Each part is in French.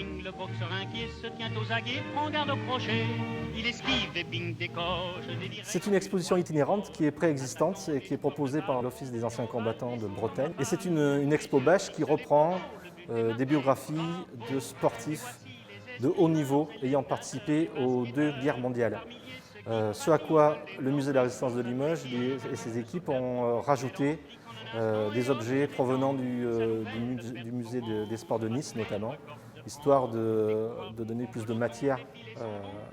ring, le boxeur inquiet se tient aux aguets, prend garde au crochet. Il esquive des pings, des coches, des virées. C'est une exposition itinérante qui est préexistante et qui est proposée par l'Office des anciens combattants de Bretagne. Et c'est une expo bâche qui reprend des biographies de sportifs de haut niveau ayant participé aux 2 guerres mondiales. Ce à quoi le musée de la Résistance de Limoges et ses équipes ont rajouté des objets provenant du musée des sports de Nice notamment, histoire de donner plus de matière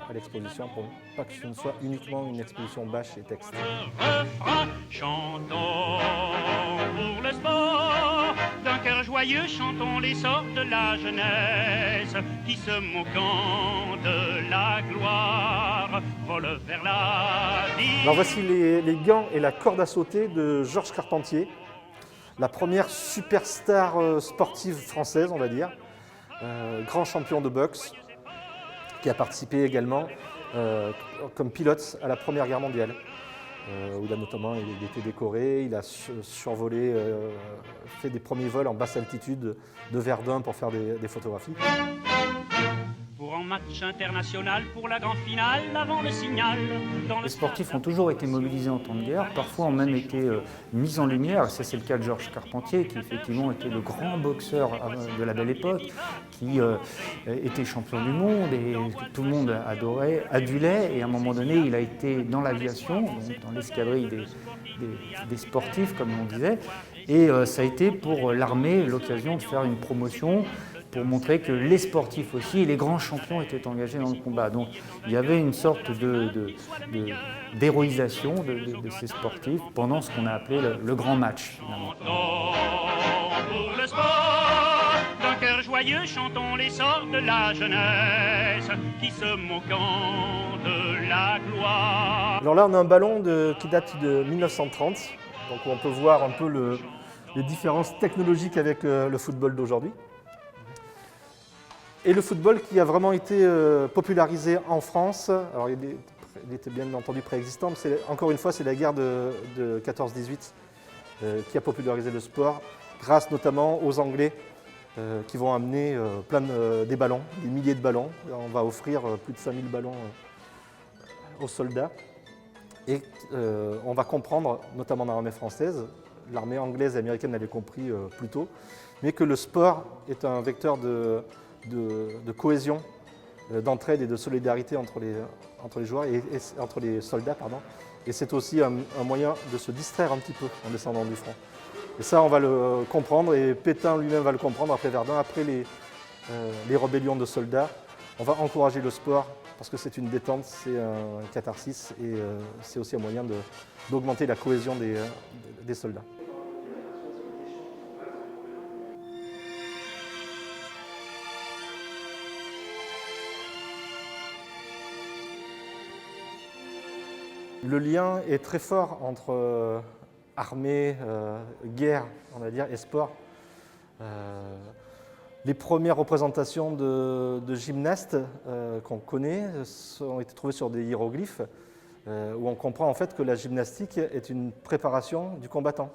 à l'exposition pour pas que ce ne soit uniquement une exposition bâche et texte. Chantons pour le sport, d'un cœur joyeux chantons l'essor de la jeunesse, qui se moquant de la gloire vole vers la vie. Alors voici les gants et la corde à sauter de Georges Carpentier, la première superstar sportive française, on va dire, grand champion de boxe, qui a participé également comme pilote à la Première Guerre mondiale, où il a notamment été décoré, il a survolé, fait des premiers vols en basse altitude de Verdun pour faire des photographies. Pour un match international, pour la grande finale, avant le signal. Les sportifs ont toujours été mobilisés en temps de guerre, parfois ont même été mis en lumière. Ça, c'est le cas de Georges Carpentier, qui effectivement était le grand boxeur de la belle époque, qui était champion du monde et que tout le monde adorait, adulait. Et à un moment donné, il a été dans l'aviation, donc dans l'escadrille des sportifs, comme on disait. Et ça a été pour l'armée l'occasion de faire une promotion pour montrer que les sportifs aussi, et les grands champions étaient engagés dans le combat. Donc il y avait une sorte d'héroïsation de ces sportifs pendant ce qu'on a appelé le grand match. Pour le sport, d'un cœur joyeux chantons l'essor de la jeunesse, qui se moquant de la gloire. Alors là, on a un ballon qui date de 1930, donc on peut voir un peu les différences technologiques avec le football d'aujourd'hui. Et le football qui a vraiment été popularisé en France, alors il était bien entendu préexistant, mais encore une fois c'est la guerre de 14-18 qui a popularisé le sport, grâce notamment aux Anglais qui vont amener des ballons, des milliers de ballons. On va offrir plus de 5000 ballons aux soldats. Et on va comprendre, notamment dans l'armée française, l'armée anglaise et américaine l'avait compris plus tôt, mais que le sport est un vecteur de cohésion, d'entraide et de solidarité entre les joueurs et entre les soldats, pardon. Et c'est aussi un moyen de se distraire un petit peu en descendant du front. Et ça, on va le comprendre, et Pétain lui-même va le comprendre après Verdun, après les rébellions de soldats. On va encourager le sport parce que c'est une détente, c'est un catharsis et c'est aussi un moyen d'augmenter la cohésion des soldats. Le lien est très fort entre armée, guerre, on va dire, et sport. Les premières représentations de gymnastes qu'on connaît ont été trouvées sur des hiéroglyphes où on comprend en fait que la gymnastique est une préparation du combattant.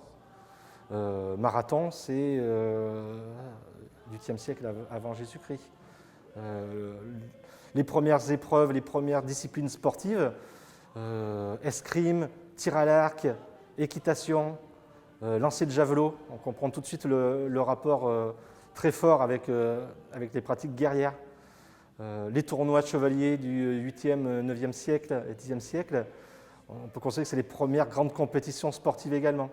Marathon, c'est du Xe siècle avant Jésus-Christ. Les premières épreuves, les premières disciplines sportives, escrime, tir à l'arc, équitation, lancer de javelot. On comprend tout de suite le rapport très fort avec les pratiques guerrières. Les tournois de chevaliers du 8e, 9e siècle et 10e siècle, on peut considérer que c'est les premières grandes compétitions sportives également.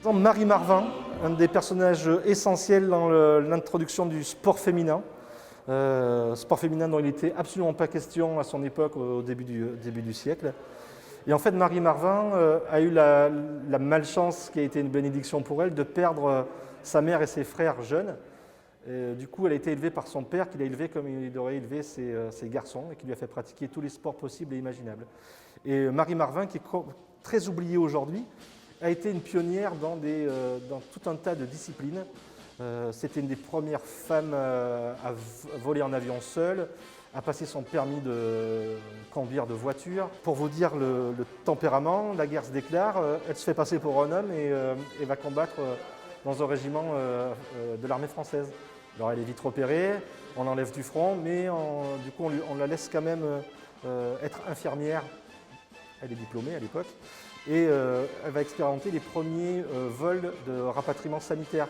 Par exemple, Marie Marvin, un des personnages essentiels dans l'introduction du sport féminin. Sport féminin dont il n'était absolument pas question à son époque, au début du siècle. Et en fait, Marie Marvin a eu la malchance, qui a été une bénédiction pour elle, de perdre sa mère et ses frères jeunes. Et du coup, elle a été élevée par son père, qui l'a élevée comme il aurait élevé ses garçons, et qui lui a fait pratiquer tous les sports possibles et imaginables. Et Marie Marvin, qui est très oubliée aujourd'hui, a été une pionnière dans tout un tas de disciplines. C'était une des premières femmes à voler en avion seule, à passer son permis de conduire de voiture. Pour vous dire le tempérament, la guerre se déclare, elle se fait passer pour un homme et va combattre dans un régiment de l'armée française. Alors elle est vite repérée, on l'enlève du front, mais du coup on la laisse quand même être infirmière. Elle est diplômée à l'époque. Et elle va expérimenter les premiers vols de rapatriement sanitaire.